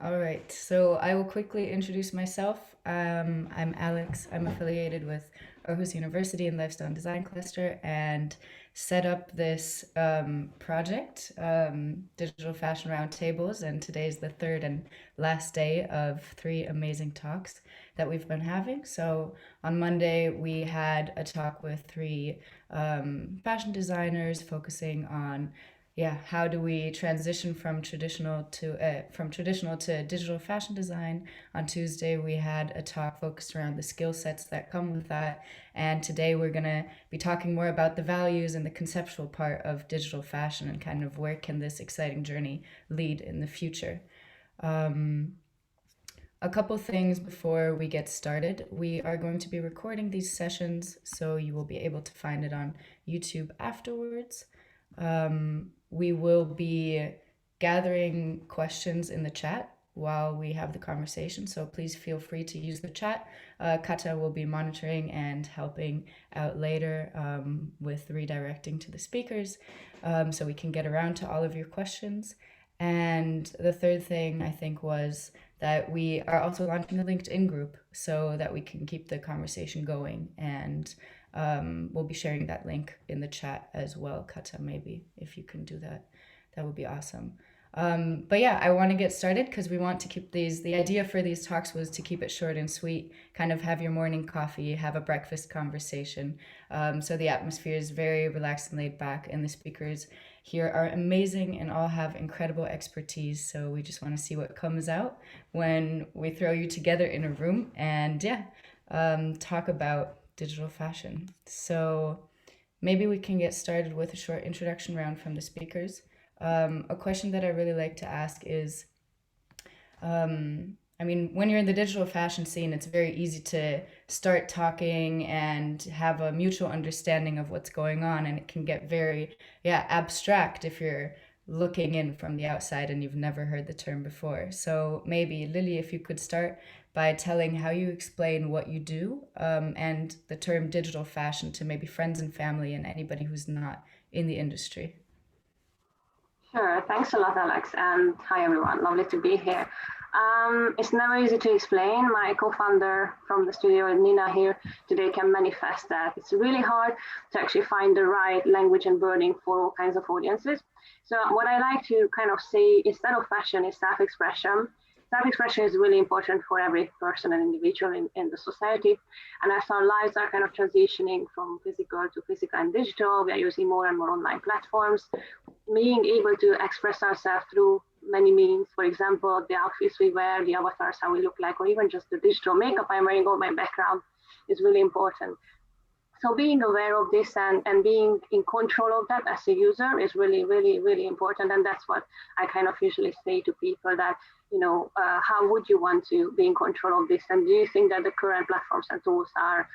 All right, so I will quickly introduce myself. I'm Alex. I'm affiliated with Aarhus University in Lifestyle and Design Cluster and set up this project, Digital Fashion Roundtables. And today's the third and last day of three amazing talks that we've been having. So on Monday, we had a talk with three fashion designers focusing on how do we transition from traditional to digital fashion design? On Tuesday, we had a talk focused around the skill sets that come with that, and today we're gonna be talking more about the values and the conceptual part of digital fashion and kind of where can this exciting journey lead in the future. A couple things before we get started. We are going to be recording these sessions, so you will be able to find it on YouTube afterwards. We will be gathering questions in the chat while we have the conversation, so please feel free to use the chat. Kata will be monitoring and helping out later with redirecting to the speakers so we can get around to all of your questions. And the third thing I think was that we are also launching a LinkedIn group so that we can keep the conversation going. And we'll be sharing that link in the chat as well, Kata, maybe if you can do that, that would be awesome. But yeah, I want to get started because we want to keep the idea for these talks was to keep it short and sweet, kind of have your morning coffee, have a breakfast conversation. So the atmosphere is very relaxed and laid back, and the speakers here are amazing and all have incredible expertise. So we just want to see what comes out when we throw you together in a room and talk about digital fashion. So maybe we can get started with a short introduction round from the speakers. A question that I really like to ask is, when you're in the digital fashion scene, it's very easy to start talking and have a mutual understanding of what's going on, and it can get very, abstract if you're looking in from the outside and you've never heard the term before. So maybe, Lily, if you could start by telling how you explain what you do and the term digital fashion to maybe friends and family and anybody who's not in the industry. Sure, thanks a lot, Alex, and hi everyone, lovely to be here. It's never easy to explain. My co-founder from the studio, Nina, here today can manifest that it's really hard to actually find the right language and wording for all kinds of audiences. So what I like to kind of say instead of fashion is self-expression. Self-expression is really important for every person and individual in the society. And as our lives are kind of transitioning from physical to physical and digital, we are using more and more online platforms. Being able to express ourselves through many means, for example, the outfits we wear, the avatars, how we look like, or even just the digital makeup I'm wearing or my background is really important. So being aware of this and being in control of that as a user is really, really, really important. And that's what I kind of usually say to people that, how would you want to be in control of this? And do you think that the current platforms and tools are,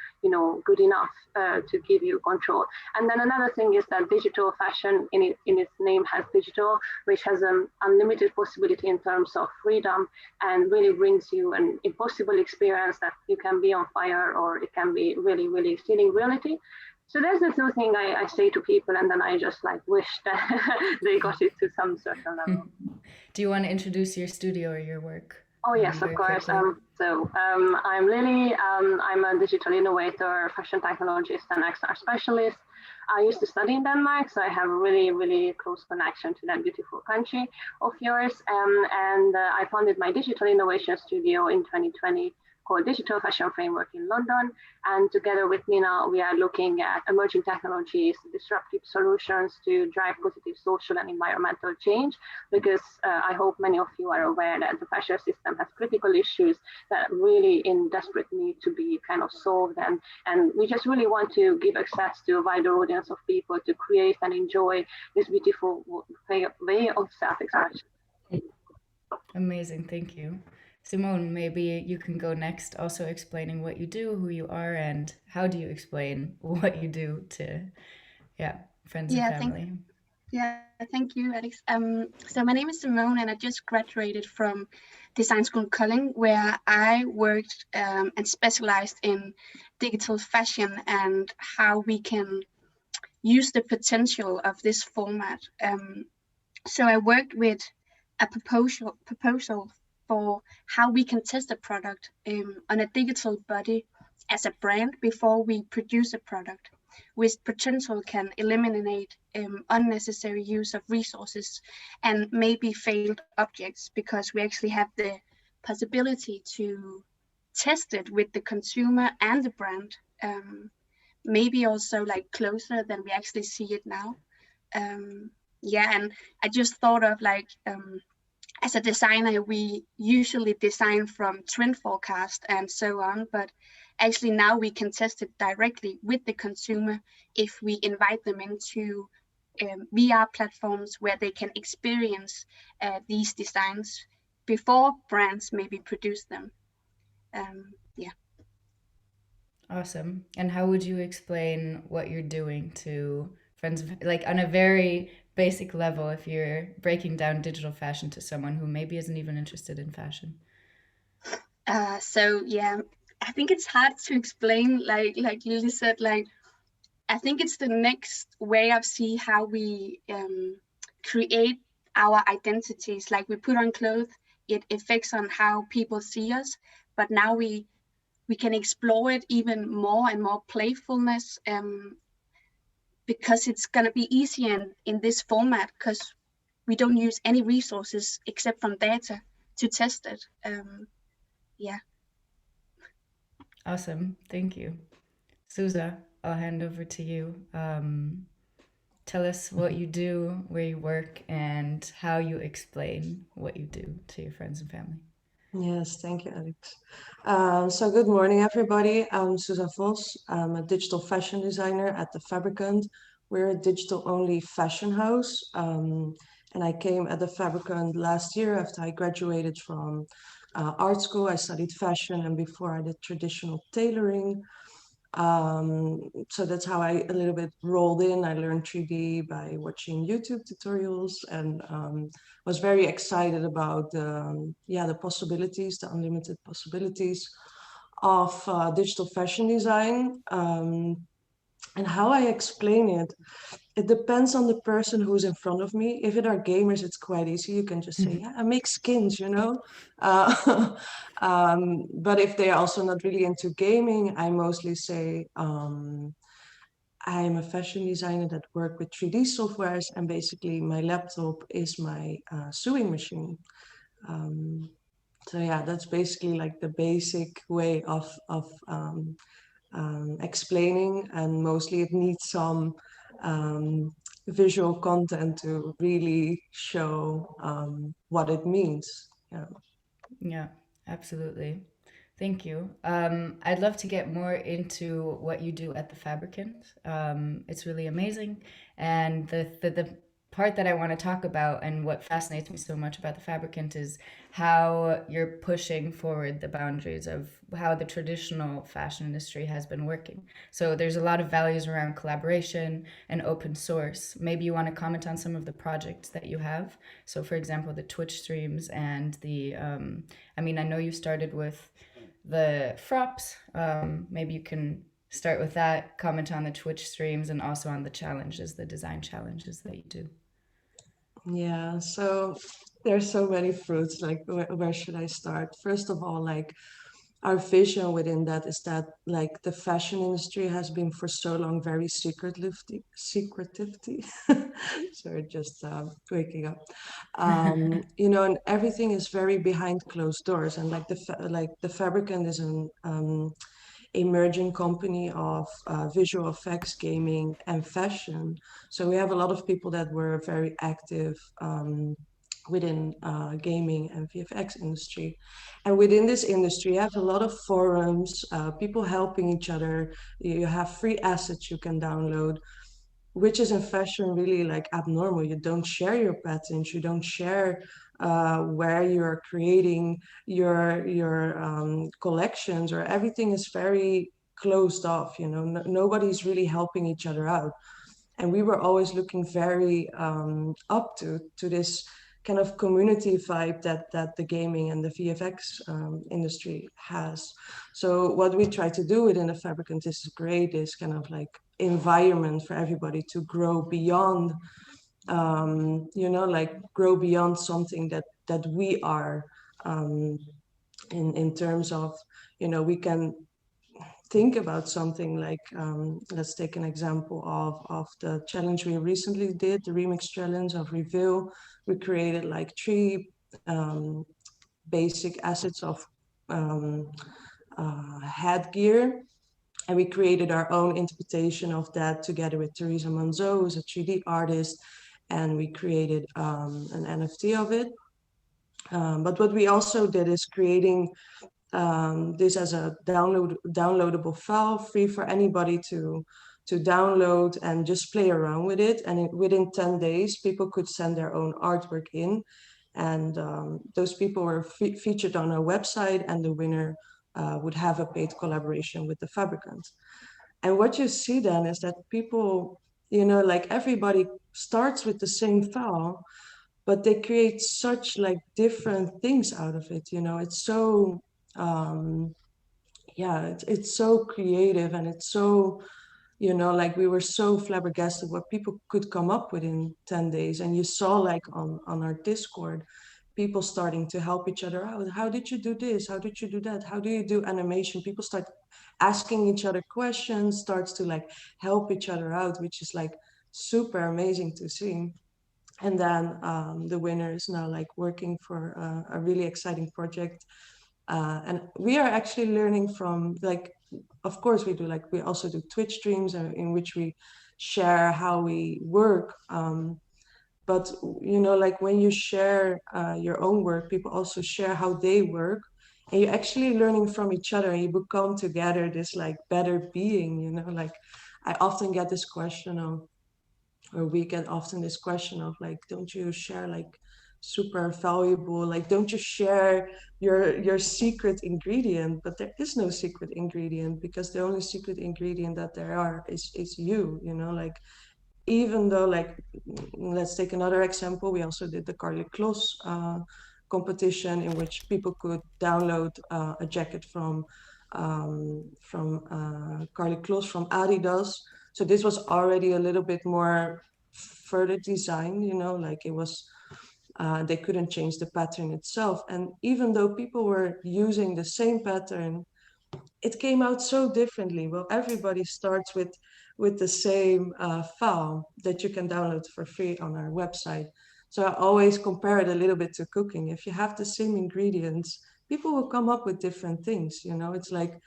good enough to give you control? And then another thing is that digital fashion in its name has digital, which has an unlimited possibility in terms of freedom and really brings you an impossible experience that you can be on fire or it can be really, really feeling reality. So that's the two thing I say to people, and then I just wish that they got it to some certain level. Do you want to introduce your studio or your work? Oh yes, of course. I'm Lily. I'm a digital innovator, fashion technologist, and XR specialist. I used to study in Denmark, so I have a really, really close connection to that beautiful country of yours. I founded my digital innovation studio in 2020 called Digital Fashion Framework in London. And together with Nina, we are looking at emerging technologies, disruptive solutions to drive positive social and environmental change, because I hope many of you are aware that the fashion system has critical issues that really in desperate need to be kind of solved. And we just really want to give access to a wider audience of people to create and enjoy this beautiful way of self-expression. Amazing, thank you. Simone, maybe you can go next, also explaining what you do, who you are, and how do you explain what you do to, friends and family. Thank you, Alex. So my name is Simone, and I just graduated from Design School Kolding, where I worked and specialized in digital fashion and how we can use the potential of this format. So I worked with a proposal for how we can test a product on a digital body as a brand before we produce a product, which potential can eliminate unnecessary use of resources and maybe failed objects, because we actually have the possibility to test it with the consumer and the brand, maybe also like closer than we actually see it now. Yeah, and I just thought of like, as a designer, we usually design from trend forecast and so on, but actually now we can test it directly with the consumer if we invite them into VR platforms where they can experience these designs before brands maybe produce them. Yeah. Awesome. And how would you explain what you're doing to friends, like on a very basic level, if you're breaking down digital fashion to someone who maybe isn't even interested in fashion? So yeah, I think it's hard to explain. Like Lily said, like I think it's the next way of see how we create our identities. Like we put on clothes, it affects on how people see us, but now we can explore it even more and more playfulness, because it's gonna be easier in this format, because we don't use any resources except from data to test it. Yeah. Awesome. Thank you. Susa, I'll hand over to you. Tell us what you do, where you work, and how you explain what you do to your friends and family. Yes, thank you, Alex. So good morning, everybody. I'm Susa Vos. I'm a digital fashion designer at the Fabricant. We're a digital-only fashion house. And I came at the Fabricant last year after I graduated from art school. I studied fashion, and before I did traditional tailoring. So that's how I a little bit rolled in. I learned 3D by watching YouTube tutorials, and was very excited about the possibilities, the unlimited possibilities of digital fashion design. And how I explain it, it depends on the person who's in front of me. If it are gamers, it's quite easy. You can just say, yeah, I make skins, you know. But if they are also not really into gaming, I mostly say, I'm a fashion designer that work with 3D softwares, and basically my laptop is my sewing machine. So yeah, that's basically like the basic way of explaining, and mostly it needs some visual content to really show what it means. Yeah. Yeah, absolutely. Thank you. I'd love to get more into what you do at the Fabricant. It's really amazing. And the part that I want to talk about and what fascinates me so much about the Fabricant is how you're pushing forward the boundaries of how the traditional fashion industry has been working. So there's a lot of values around collaboration and open source. Maybe you want to comment on some of the projects that you have. So for example, the Twitch streams and the, I mean, I know you started with the frops. Maybe you can start with that, comment on the Twitch streams, and also on the challenges, the design challenges that you do. Yeah, so there's so many fruits. Like, where should I start? First of all, like, our vision within that is that like the fashion industry has been for so long very secretivity. Sorry, just waking up. You know, and everything is very behind closed doors. And like the Fabricant is an emerging company of visual effects, gaming, and fashion. So we have a lot of people that were very active within gaming and VFX industry. And within this industry, you have a lot of forums, people helping each other. You have free assets you can download, which is in fashion really like abnormal. You don't share your patents, you don't share where you're creating your collections, or everything is very closed off. You know, nobody's really helping each other out. And we were always looking very up to this kind of community vibe that the gaming and the VFX industry has. So what we try to do within the Fabricant is great, is kind of like environment for everybody to grow beyond, you know, like grow beyond something that we are. in terms of, you know, we can think about something like, let's take an example of the challenge we recently did, the remix challenge of Reveal. We created like 3 basic assets of headgear, and we created our own interpretation of that together with Teresa Manzo, who's a 3D artist, and we created an NFT of it. But what we also did is creating this as a downloadable file, free for anybody to download and just play around with it. And within 10 days, people could send their own artwork in, and those people were featured on our website, and the winner would have a paid collaboration with the fabricant. And what you see then is that people, you know, like everybody starts with the same file, but they create such like different things out of it. You know, it's so yeah, it's so creative, and it's so, you know, like we were so flabbergasted what people could come up with in 10 days. And you saw like on our Discord, people starting to help each other out. How did you do this? How did you do that? How do you do animation? People start asking each other questions, starts to like help each other out, which is like super amazing to see. And then the winner is now like working for a really exciting project. And we are actually learning from, like, of course we do, like we also do Twitch streams in which we share how we work. But you know, like when you share your own work, people also share how they work, and you're actually learning from each other, and you become together this like better being. You know, like I often get this question of, or we get often this question of like, don't you share like super valuable, like don't you share your secret ingredient? But there is no secret ingredient, because the only secret ingredient that there are is you, you know. Like even though, like, let's take another example, we also did the Carly Kloss competition, in which people could download a jacket from Carly Kloss from Adidas. So this was already a little bit more further design, you know, like it was, they couldn't change the pattern itself. And even though people were using the same pattern, it came out so differently. Well, everybody starts with the same file that you can download for free on our website. So I always compare it a little bit to cooking. If you have the same ingredients, people will come up with different things. You know, it's like,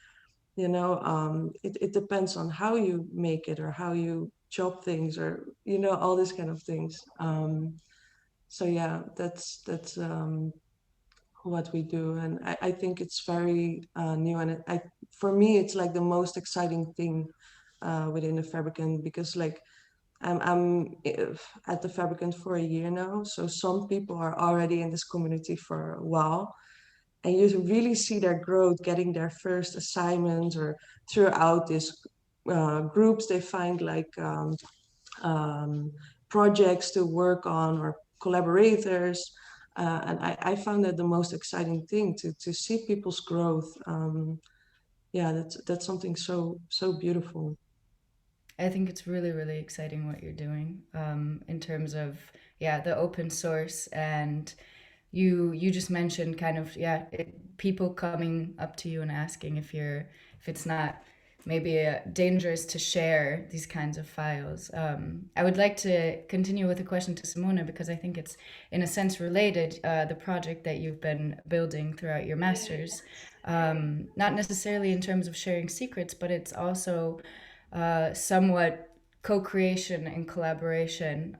you know, it depends on how you make it, or how you chop things, or, you know, all these kind of things. So yeah, that's what we do. And I think it's very new, and for me it's like the most exciting thing within the Fabricant, because like I'm at the Fabricant for a year now, so some people are already in this community for a while, and you really see their growth, getting their first assignments, or throughout this groups they find like um, projects to work on, or collaborators. And I found that the most exciting thing, to see people's growth. Yeah, that's something so beautiful. I think it's really, really exciting what you're doing, in terms of, yeah, the open source. And you just mentioned kind of, yeah, people coming up to you and asking if it's not maybe dangerous to share these kinds of files. I would like to continue with a question to Simona, because I think it's in a sense related, the project that you've been building throughout your masters, not necessarily in terms of sharing secrets, but it's also somewhat co-creation and collaboration.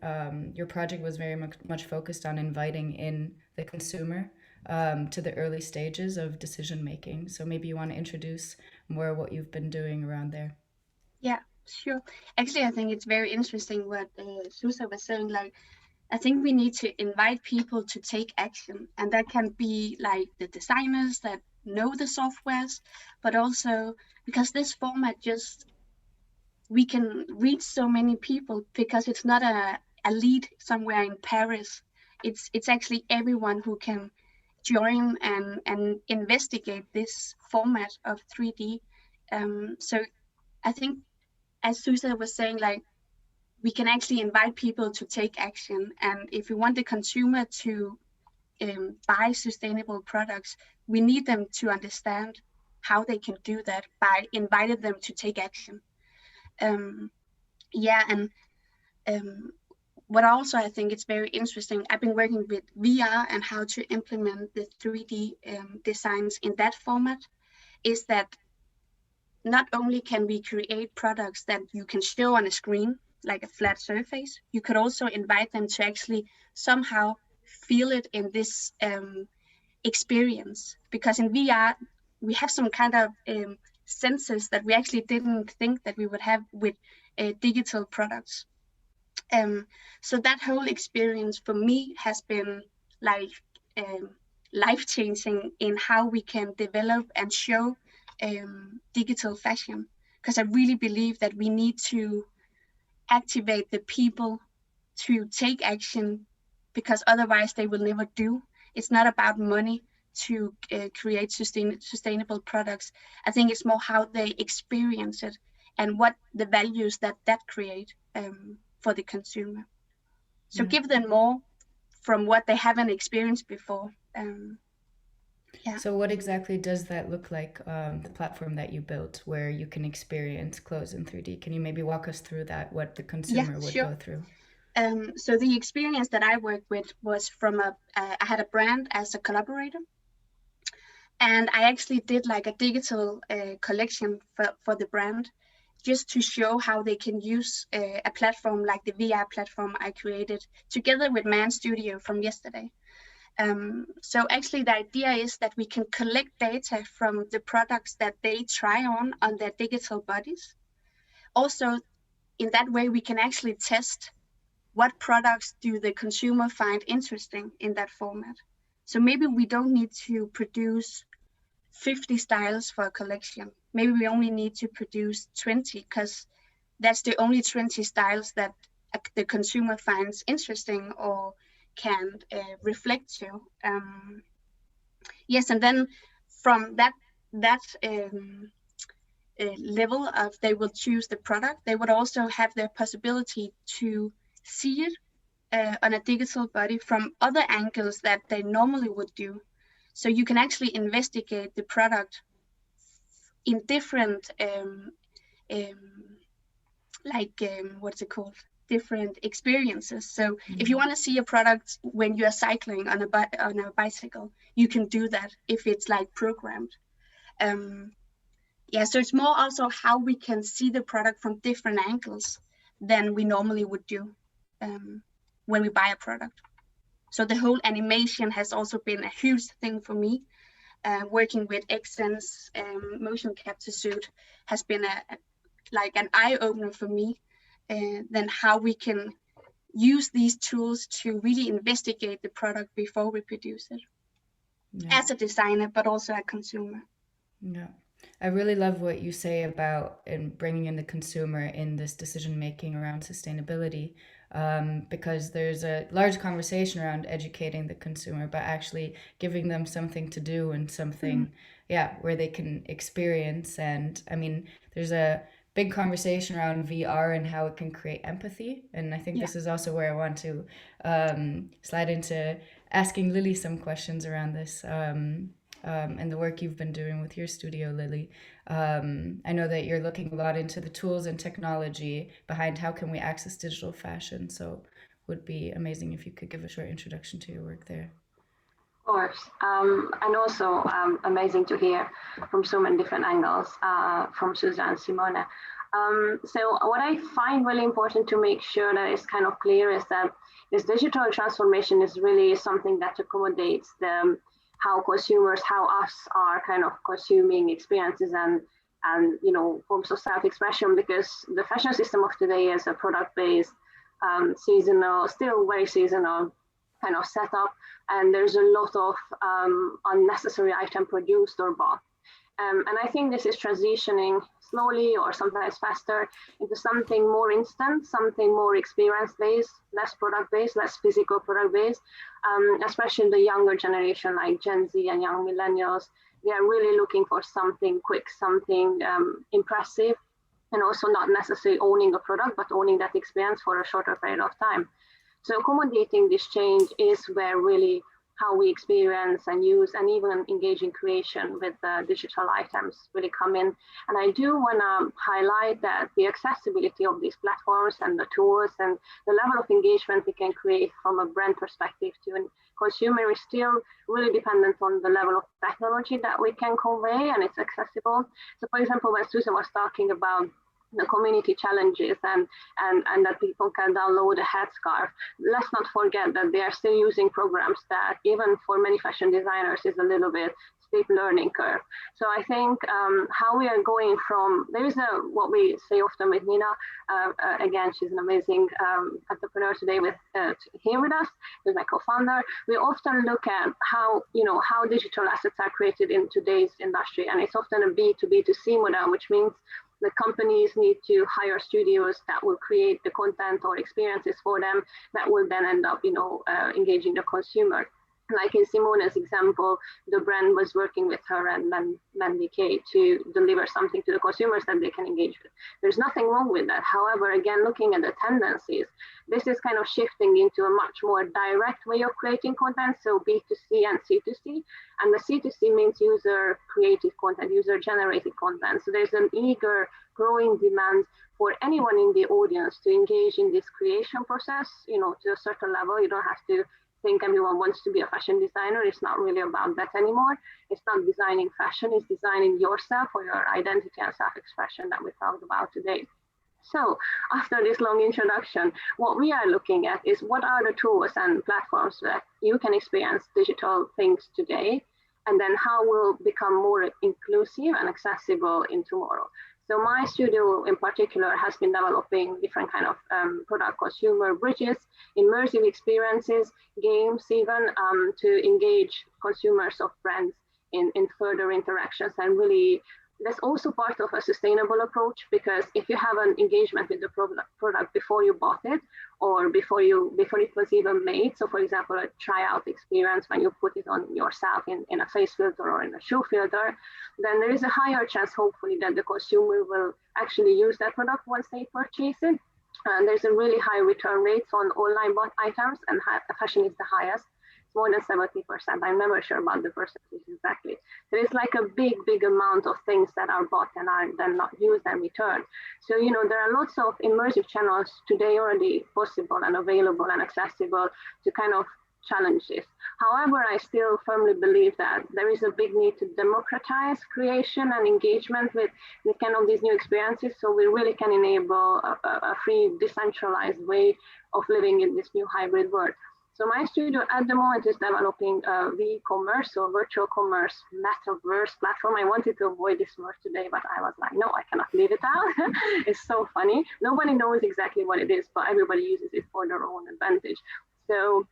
Your project was very much focused on inviting in the consumer, to the early stages of decision making. So maybe you want to introduce more what you've been doing around there. Yeah, sure. Actually, I think it's very interesting what Susa was saying. Like, I think we need to invite people to take action, and that can be like the designers that know the softwares, but also because this format just, we can reach so many people, because it's not a lead somewhere in Paris. It's actually everyone who can join and investigate this format of 3D. So I think, as Susan was saying, like, we can actually invite people to take action. And if we want the consumer to buy sustainable products, we need them to understand how they can do that by inviting them to take action. And what also I think it's very interesting, I've been working with VR and how to implement the 3D designs in that format, is that not only can we create products that you can show on a screen, like a flat surface, you could also invite them to actually somehow feel it in this experience. Because in VR, we have some kind of senses that we actually didn't think that we would have with digital products. So that whole experience for me has been like life-changing in how we can develop and show digital fashion, because I really believe that we need to activate the people to take action, because otherwise they will never do. It's not about money to create sustainable products. I think it's more how they experience it and what the values that create for the consumer. So give them more from what they haven't experienced before. So what exactly does that look like, the platform that you built where you can experience clothes in 3D? Can you maybe walk us through that, what the consumer would go through? So the experience that I worked with was from I had a brand as a collaborator. And I actually did like a digital collection for the brand, just to show how they can use a platform like the VR platform I created together with Man Studio from yesterday. So actually the idea is that we can collect data from the products that they try on their digital bodies. Also, in that way, we can actually test what products do the consumer find interesting in that format. So maybe we don't need to produce 50 styles for a collection. Maybe we only need to produce 20, because that's the only 20 styles that the consumer finds interesting or can reflect to. Yes, and then from that level of they will choose the product, they would also have the possibility to see it on a digital body from other angles that they normally would do. So you can actually investigate the product in different what's it called? Different experiences. So if you want to see a product when you are cycling on a bicycle, you can do that if it's like programmed. So it's more also how we can see the product from different angles than we normally would do when we buy a product. So the whole animation has also been a huge thing for me. Working with Xsense motion capture suit has been an eye-opener for me. Then how we can use these tools to really investigate the product before we produce it, as a designer, but also a consumer. Yeah. I really love what you say about bringing in the consumer in this decision making around sustainability, because there's a large conversation around educating the consumer, but actually giving them something to do and something, where they can experience. And I mean, there's a big conversation around VR and how it can create empathy. And I think this is also where I want to slide into asking Lily some questions around this. And the work you've been doing with your studio, Lily. I know that you're looking a lot into the tools and technology behind how can we access digital fashion. So it would be amazing if you could give a short introduction to your work there. Of course, and also amazing to hear from so many different angles from Susan and Simone. So what I find really important to make sure that it's kind of clear is that this digital transformation is really something that accommodates how consumers, how us are kind of consuming experiences and forms of self-expression, because the fashion system of today is a product-based, seasonal, still very seasonal kind of setup, and there's a lot of unnecessary item produced or bought. And I think this is transitioning slowly or sometimes faster into something more instant, something more experience-based, less product-based, less physical product-based, especially the younger generation like Gen Z and young millennials. They are really looking for something quick, something impressive, and also not necessarily owning a product, but owning that experience for a shorter period of time. So accommodating this change is where really how we experience and use and even engage in creation with digital items really come in. And I do want to highlight that the accessibility of these platforms and the tools and the level of engagement we can create from a brand perspective to a consumer is still really dependent on the level of technology that we can convey and it's accessible. So for example, when Susan was talking about the community challenges and that people can download a headscarf. Let's not forget that they are still using programs that even for many fashion designers is a little bit steep learning curve. So I think how we are going from, there is what we say often with Nina, again, she's an amazing entrepreneur today here with us, with my co-founder. We often look at how digital assets are created in today's industry. And it's often a B2B2C model, which means the companies need to hire studios that will create the content or experiences for them that will then end up, engaging the consumer. Like in Simone's example, the brand was working with her and Mandy Kay to deliver something to the consumers that they can engage with. There's nothing wrong with that. However, again, looking at the tendencies, this is kind of shifting into a much more direct way of creating content, so B2C and C2C. And the C2C means user created content, user generated content. So there's an eager growing demand for anyone in the audience to engage in this creation process, to a certain level. You don't have to think everyone wants to be a fashion designer. It's not really about that anymore. It's not designing fashion, it's designing yourself or your identity and self-expression that we talked about today. So after this long introduction, what we are looking at is what are the tools and platforms that you can experience digital things today, and then how will become more inclusive and accessible in tomorrow. So my studio in particular has been developing different kind of product consumer bridges, immersive experiences, games even, to engage consumers of brands in further interactions. And really, that's also part of a sustainable approach, because if you have an engagement with the product before you bought it or before it was even made, so for example, a tryout experience when you put it on yourself in a face filter or in a shoe filter, then there is a higher chance, hopefully, that the consumer will actually use that product once they purchase it. And there's a really high return rates on online bought items, and fashion is the highest. More than 70%. I'm never sure about the percentage exactly. There is like a big amount of things that are bought and are then not used and returned. So, there are lots of immersive channels today already possible and available and accessible to kind of challenge this. However, I still firmly believe that there is a big need to democratize creation and engagement with kind of these new experiences, so we really can enable a free, decentralized way of living in this new hybrid world. So my studio at the moment is developing a v-commerce, so virtual commerce metaverse platform. I wanted to avoid this word today, but I was like, no, I cannot leave it out. It's so funny. Nobody knows exactly what it is, but everybody uses it for their own advantage. So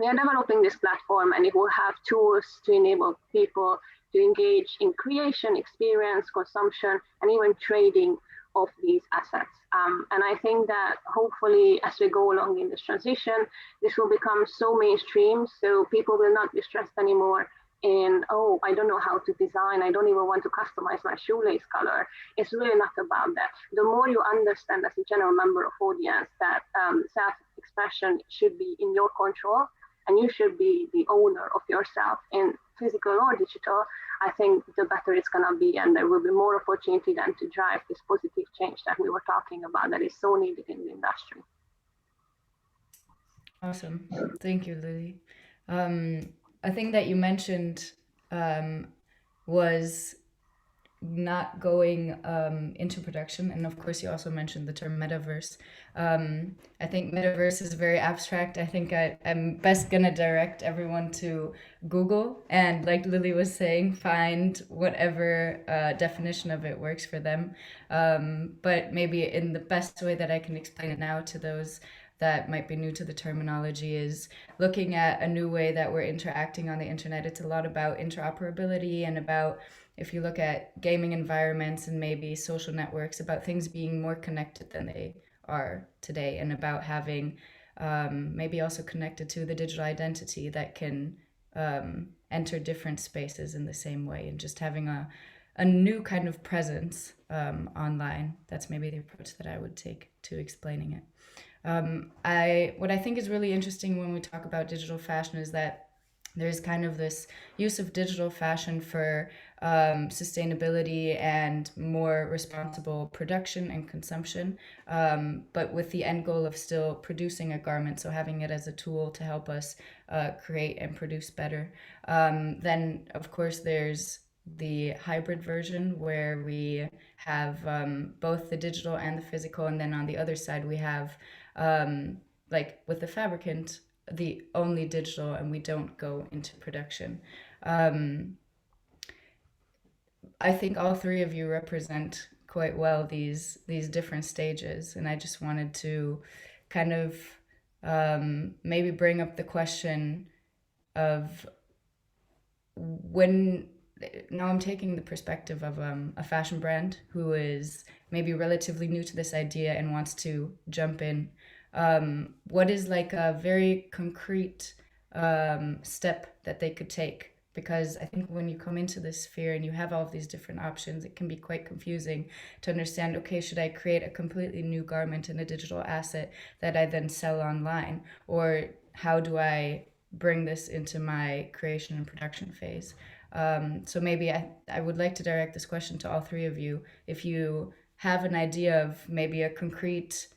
we are developing this platform, and it will have tools to enable people to engage in creation, experience, consumption, and even trading of these assets. And I think that hopefully as we go along in this transition, this will become so mainstream, so people will not be stressed anymore in, oh, I don't know how to design, I don't even want to customize my shoelace color. It's really not about that. The more you understand as a general member of audience that self-expression should be in your control, and you should be the owner of yourself in physical or digital, I think the better it's going to be, and there will be more opportunity then to drive this positive change that we were talking about that is so needed in the industry. Awesome. Thank you, Lily. A thing that you mentioned was not going into production, and of course you also mentioned the term metaverse. I think metaverse is very abstract. I think I'm best gonna direct everyone to Google, and like Lily was saying, find whatever definition of it works for them, but maybe in the best way that I can explain it now to those that might be new to the terminology is looking at a new way that we're interacting on the internet. It's a lot about interoperability, and about, if you look at gaming environments and maybe social networks, about things being more connected than they are today, and about having maybe also connected to the digital identity that can enter different spaces in the same way, and just having a new kind of presence online. That's maybe the approach that I would take to explaining it. What I think is really interesting when we talk about digital fashion is that there's kind of this use of digital fashion for sustainability and more responsible production and consumption, but with the end goal of still producing a garment, so having it as a tool to help us create and produce better. Then, of course, there's the hybrid version where we have both the digital and the physical, and then on the other side we have like with the fabricant the only digital, and we don't go into production. I think all three of you represent quite well these different stages, and I just wanted to kind of maybe bring up the question of when now I'm taking the perspective of a fashion brand who is maybe relatively new to this idea and wants to jump in. What is like a very concrete step that they could take? Because I think when you come into this sphere and you have all of these different options, it can be quite confusing to understand, okay, should I create a completely new garment and a digital asset that I then sell online? Or how do I bring this into my creation and production phase? So maybe I would like to direct this question to all three of you. If you have an idea of maybe a concrete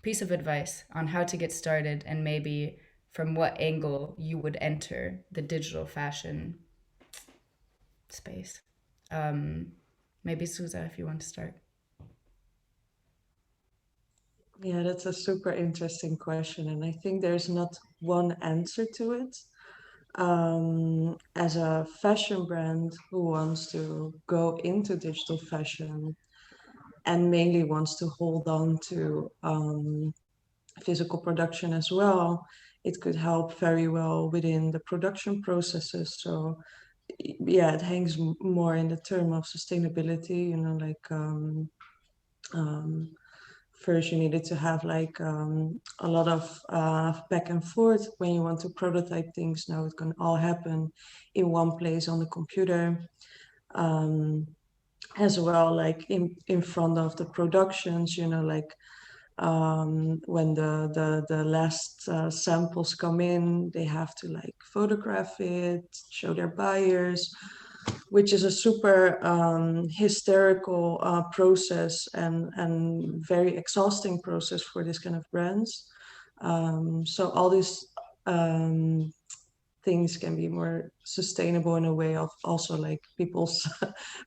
piece of advice on how to get started, and maybe from what angle you would enter the digital fashion space. Maybe Susa, if you want to start. Yeah, that's a super interesting question, and I think there's not one answer to it. As a fashion brand who wants to go into digital fashion and mainly wants to hold on to physical production as well, it could help very well within the production processes. So yeah, it hangs more in the term of sustainability, you know, like first you needed to have like a lot of back and forth when you want to prototype things. Now it can all happen in one place on the computer. As well, like in front of the productions, you know, like when the last samples come in, they have to like photograph it, show their buyers, which is a super hysterical process and very exhausting process for this kind of brands. So all these things can be more sustainable in a way of also like people's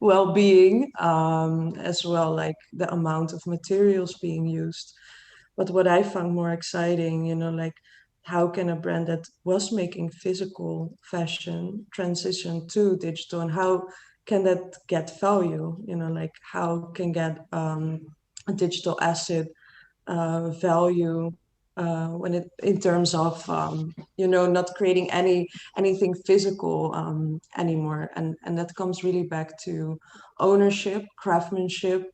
well-being, as well, like the amount of materials being used. But what I found more exciting, you know, like how can a brand that was making physical fashion transition to digital, and how can that get value, you know, like how can get a digital asset value when it in terms of you know, not creating anything physical anymore, and that comes really back to ownership, craftsmanship,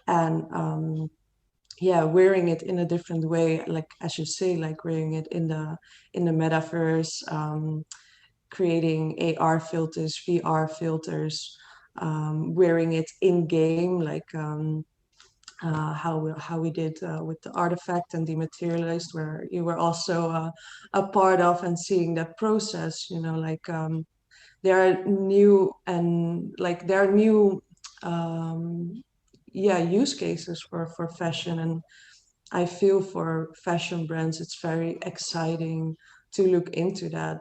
and yeah, wearing it in a different way, like as you say, like wearing it in the metaverse, creating AR filters, VR filters, wearing it in game, like how we did with the artifact and dematerialized, where you were also a part of and seeing that process. You know, like there are new and like there are new yeah, use cases for fashion, and I feel for fashion brands, it's very exciting to look into that.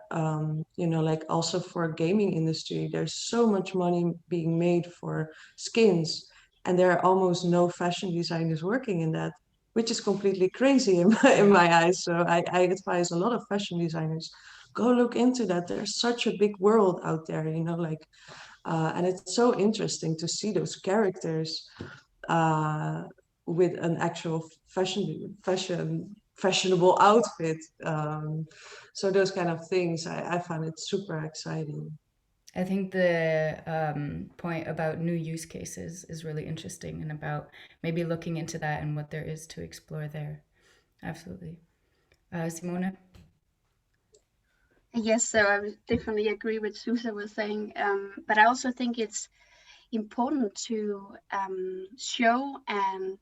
You know, like also for gaming industry, there's so much money being made for skins, and there are almost no fashion designers working in that, which is completely crazy in my eyes. So I advise a lot of fashion designers, go look into that. There's such a big world out there, you know, like, and it's so interesting to see those characters uh, with an actual fashionable outfit. So those kind of things, I find it super exciting. I think the point about new use cases is really interesting, and about maybe looking into that and what there is to explore there. Absolutely. Simone? Yes, so I would definitely agree with Susa was saying, but I also think it's important to show and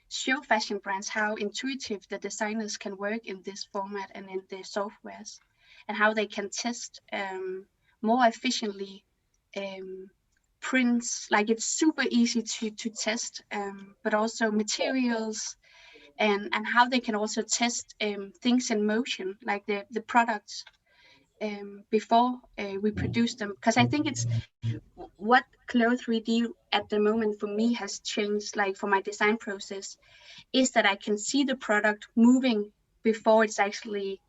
show fashion brands how intuitive the designers can work in this format and in the softwares. and how they can test more efficiently prints. Like it's super easy to test, but also materials, and how they can also test things in motion, like the products before we produce them. Because I think it's what Clo 3D at the moment for me has changed, like for my design process, is that I can see the product moving before it's actually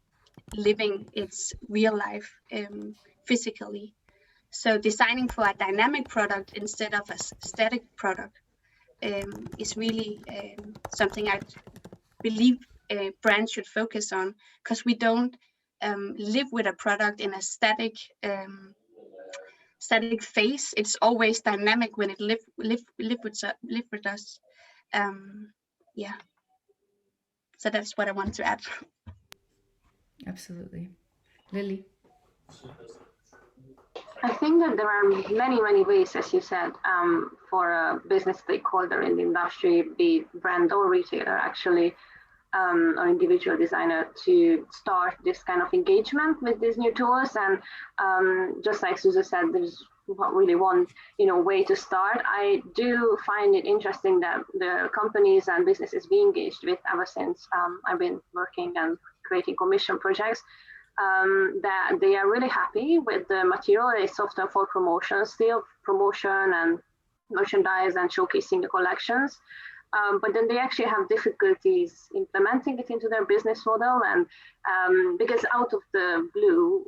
living its real life physically. So designing for a dynamic product instead of a static product is really something I believe brands should focus on, because we don't live with a product in a static phase. It's always dynamic when it live with us. Yeah. So that's what I want to add. Absolutely. Lily? I think that there are many, many ways, as you said, for a business stakeholder in the industry, be it brand or retailer, actually, or individual designer, to start this kind of engagement with these new tools. And just like Susan said, there's not really one way to start. I do find it interesting that the companies and businesses we engaged with ever since I've been working and creating commission projects, that they are really happy with the material. It's often for promotion, still promotion and merchandise and showcasing the collections. But then they actually have difficulties implementing it into their business model. And because out of the blue,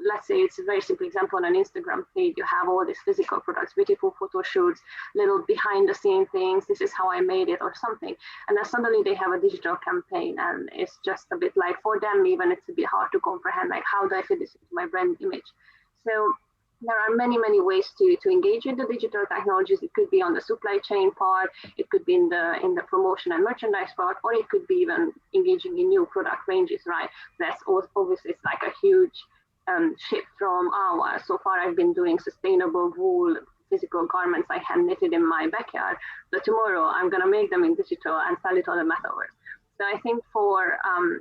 let's say it's a very simple example on an Instagram page, you have all these physical products, beautiful photo shoots, little behind the scene things, this is how I made it or something. And then suddenly they have a digital campaign, and it's just a bit like, for them even, it's a bit hard to comprehend, like, how do I fit this into my brand image? So there are many, many ways to engage with the digital technologies. It could be on the supply chain part, it could be in the promotion and merchandise part, or it could be even engaging in new product ranges, right? That's obviously, it's like a huge shift from, so far I've been doing sustainable wool physical garments I hand knitted in my backyard, but tomorrow I'm gonna make them in digital and sell it on the metaverse. So I think for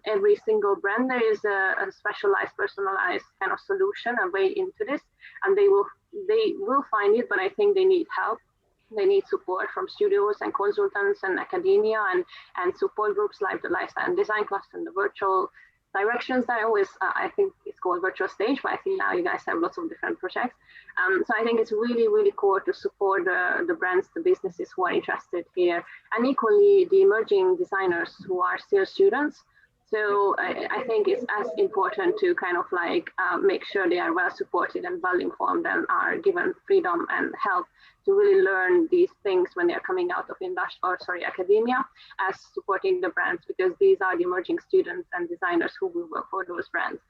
every single brand, there is a specialized, personalized kind of solution, a way into this, and they will find it, but I think they need help. They need support from studios and consultants and academia and support groups like the Lifestyle and Design Cluster and the virtual directions that I always, I think it's called virtual stage, but I think now you guys have lots of different projects. So I think it's really, really core to support the brands, the businesses who are interested here, and equally the emerging designers who are still students. So I think it's as important to kind of like make sure they are well supported and well informed and are given freedom and help to really learn these things when they're coming out of academia, as supporting the brands, because these are the emerging students and designers who will work for those brands.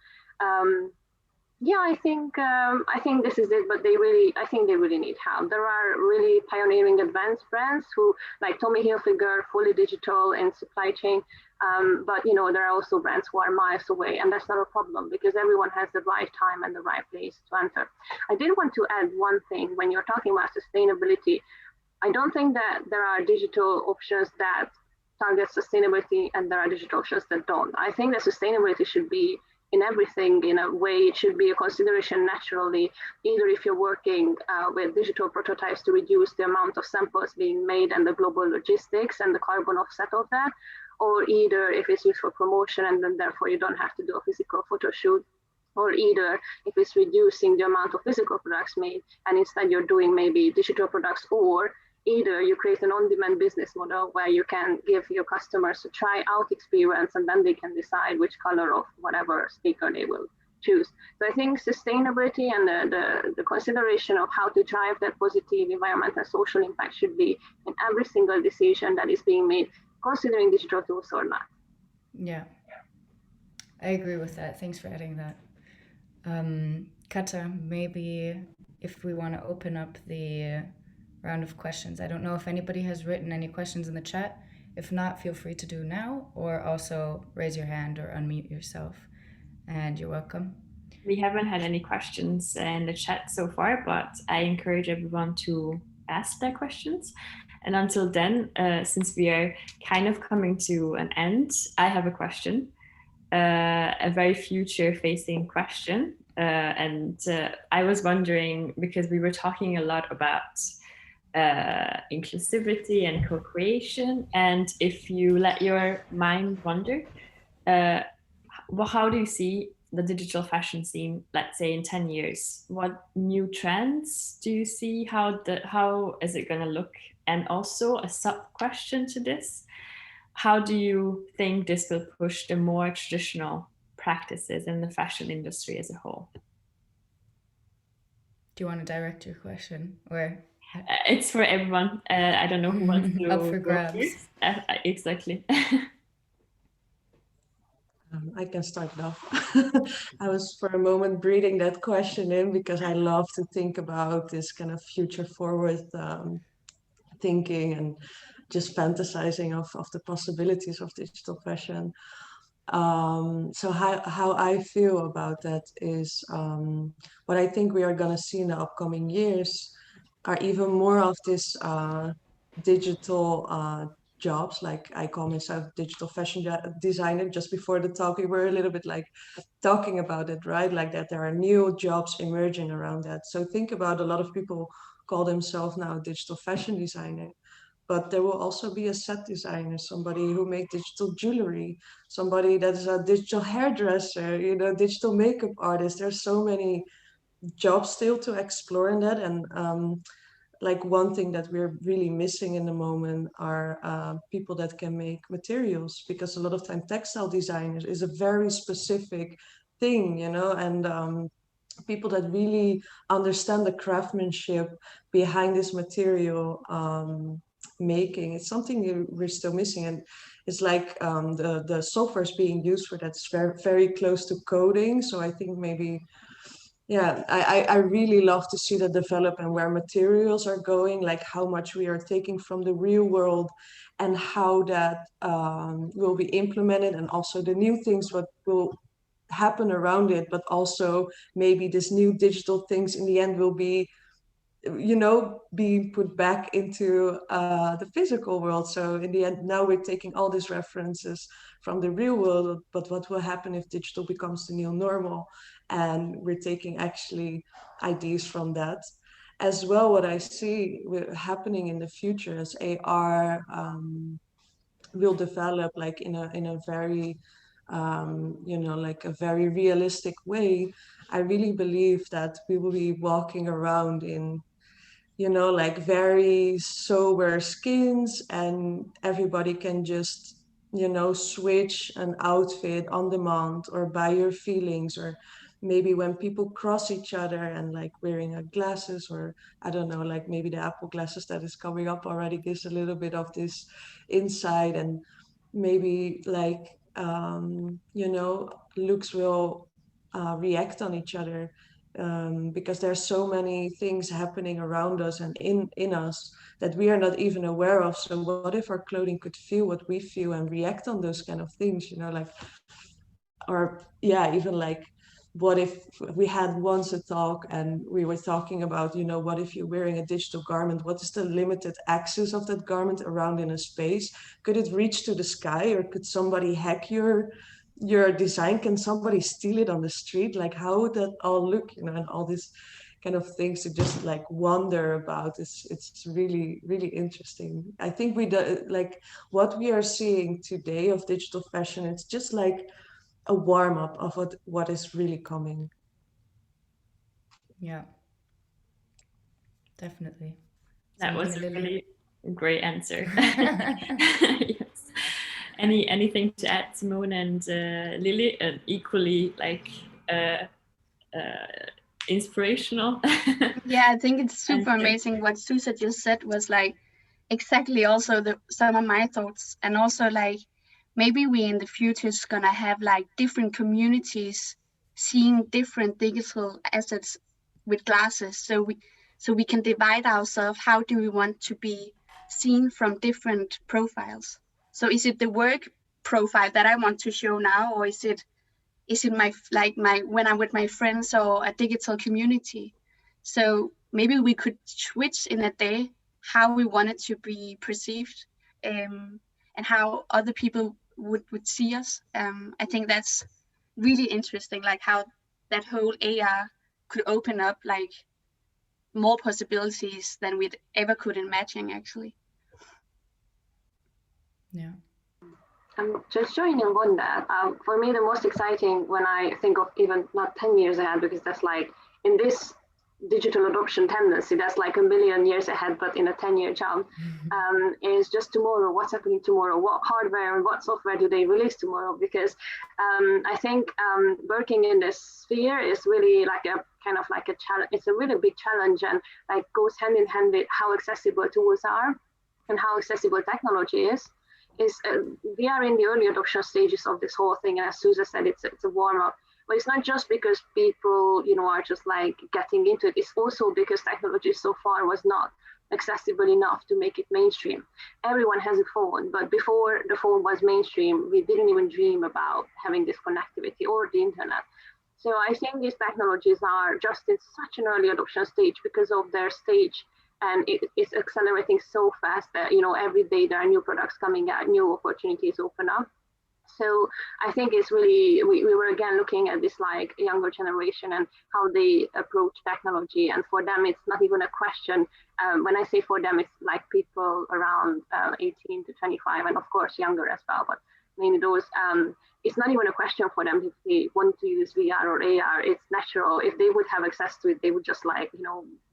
Yeah, I think this is it, but I think they really need help. There are really pioneering advanced brands who, like Tommy Hilfiger, fully digital in supply chain, but there are also brands who are miles away, and that's not a problem because everyone has the right time and the right place to enter. I did want to add one thing. When you're talking about sustainability, I don't think that there are digital options that target sustainability and there are digital options that don't. I think that sustainability should be in everything. In a way, it should be a consideration naturally, either if you're working with digital prototypes to reduce the amount of samples being made and the global logistics and the carbon offset of that, or either if it's used for promotion and then therefore you don't have to do a physical photo shoot, or either if it's reducing the amount of physical products made and instead you're doing maybe digital products, or either you create an on-demand business model where you can give your customers a try out experience and then they can decide which color of whatever sticker they will choose. So I think sustainability and the consideration of how to drive that positive environmental and social impact should be in every single decision that is being made, considering digital tools or not. Yeah, I agree with that. Thanks for adding that. Kata, maybe if we want to open up the round of questions. I don't know if anybody has written any questions in the chat. If not, feel free to do now, or also raise your hand or unmute yourself, and you're welcome. We haven't had any questions in the chat so far, but I encourage everyone to ask their questions. And until then, since we are kind of coming to an end, I have a question. a very future-facing question. And I was wondering, because we were talking a lot about inclusivity and co-creation, and if you let your mind wander, well, how do you see the digital fashion scene, let's say in 10 years? What new trends do you see? How is it going to look? And also a sub question to this, how do you think this will push the more traditional practices in the fashion industry as a whole? Do you want to direct your question, or it's for everyone? I don't know who wants to up for go grabs? first. Exactly. I can start it off. I was for a moment breathing that question in because I love to think about this kind of future forward thinking and just fantasizing of the possibilities of digital fashion. So how I feel about that is what I think we are going to see in the upcoming years are even more of this digital jobs. Like I call myself digital fashion designer. Just before the talk, we were a little bit like talking about it, right? Like that there are new jobs emerging around that. So think about a lot of people call themselves now digital fashion designer. But there will also be a set designer, somebody who makes digital jewelry, somebody that is a digital hairdresser, you know, digital makeup artist. There's so many jobs still to explore in that. And like one thing that we're really missing in the moment are people that can make materials, because a lot of time textile designers is a very specific thing, you know, and people that really understand the craftsmanship behind this material making. It's something we're still missing, and it's like the software is being used for that's very, very close to coding. So I think maybe yeah, I really love to see that develop and where materials are going, like how much we are taking from the real world and how that will be implemented, and also the new things what will happen around it, but also maybe this new digital things in the end will be, you know, being put back into the physical world. So in the end, now we're taking all these references from the real world, but what will happen if digital becomes the new normal? And we're taking actually ideas from that. As well, what I see happening in the future as AR will develop like in a very you know, like a very realistic way. I really believe that we will be walking around in, you know, like very sober skins, and everybody can just, you know, switch an outfit on demand or by your feelings, or maybe when people cross each other and like wearing a glasses, or I don't know, like maybe the Apple glasses that is coming up already gives a little bit of this insight. And maybe like you know, looks will react on each other, because there's so many things happening around us and in us that we are not even aware of. So what if our clothing could feel what we feel and react on those kind of things, you know, like, or yeah, even like, what if we had once a talk and we were talking about, you know, what if you're wearing a digital garment, what is the limited access of that garment around in a space? Could it reach to the sky, or could somebody hack your design? Can somebody steal it on the street? Like, how would that all look, you know? And all these kind of things to just like wonder about. It's really, really interesting. I think we do, like what we are seeing today of digital fashion, it's just like a warm up of what is really coming. Yeah, definitely. That was Something, a Lily? really great answer. Yes. Anything to add, Simone and Lily? Equally like inspirational. Yeah, I think it's super And amazing what Susa just said was like exactly also some of my thoughts. And also like maybe we in the future is gonna have like different communities seeing different digital assets with glasses. So we can divide ourselves. How do we want to be seen from different profiles? So is it the work profile that I want to show now, or is it my like my when I'm with my friends or a digital community? So maybe we could switch in a day how we want it to be perceived, and how other people would see us. I think that's really interesting, like how that whole AR could open up like more possibilities than we'd ever could imagine, actually. Yeah. I'm just joining on that. For me, the most exciting when I think of even not 10 years ahead, because that's like in this digital adoption tendency, that's like a million years ahead, but in a 10-year jump, is just tomorrow. What's happening tomorrow? What hardware and what software do they release tomorrow? Because I think working in this sphere is really like a kind of like a challenge. It's a really big challenge, and like goes hand in hand with how accessible tools are and how accessible technology is. We are in the early adoption stages of this whole thing, and as Susa said, it's a warm up. But it's not just because people, are just like getting into it. It's also because technology so far was not accessible enough to make it mainstream. Everyone has a phone, but before the phone was mainstream, we didn't even dream about having this connectivity or the internet. So I think these technologies are just in such an early adoption stage because of their stage, and it's accelerating so fast that every day there are new products coming out, new opportunities open up. So I think it's really, we were again looking at this like younger generation and how they approach technology, and for them it's not even a question. When I say for them, it's like people around 18 to 25, and of course younger as well, but mainly those. It's not even a question for them if they want to use VR or AR. It's natural. If they would have access to it, they would just like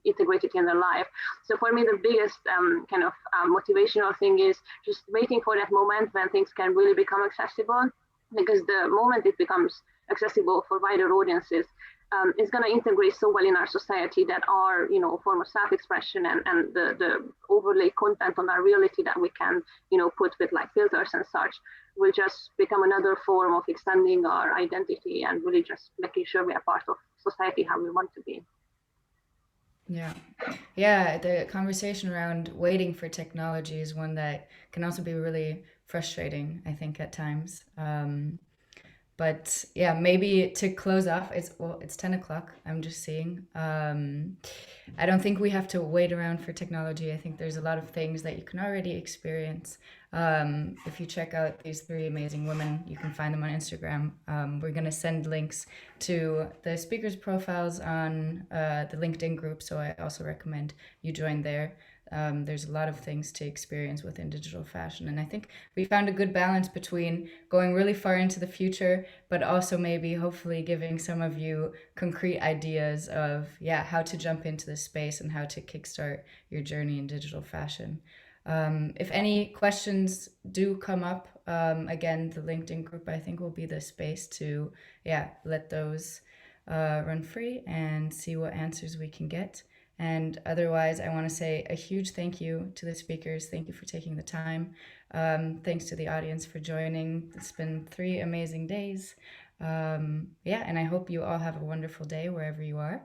integrate it in their life. So for me, the biggest kind of motivational thing is just waiting for that moment when things can really become accessible, because the moment it becomes accessible for wider audiences, it's going to integrate so well in our society that our form of self-expression and the overlay content on our reality that we can put with like filters and such will just become another form of extending our identity and really just making sure we are part of society how we want to be. Yeah, the conversation around waiting for technology is one that can also be really frustrating, I think, at times. But yeah, maybe to close off, it's 10 o'clock. I'm just seeing. I don't think we have to wait around for technology. I think there's a lot of things that you can already experience. If you check out these three amazing women, you can find them on Instagram. We're going to send links to the speakers' profiles on the LinkedIn group, so I also recommend you join there. There's a lot of things to experience within digital fashion, and I think we found a good balance between going really far into the future, but also maybe hopefully giving some of you concrete ideas of how to jump into this space and how to kickstart your journey in digital fashion. If any questions do come up, again, the LinkedIn group I think will be the space to let those run free and see what answers we can get. And otherwise, I want to say a huge thank you to the speakers. Thank you for taking the time. Thanks to the audience for joining. It's been 3 amazing days. And I hope you all have a wonderful day wherever you are.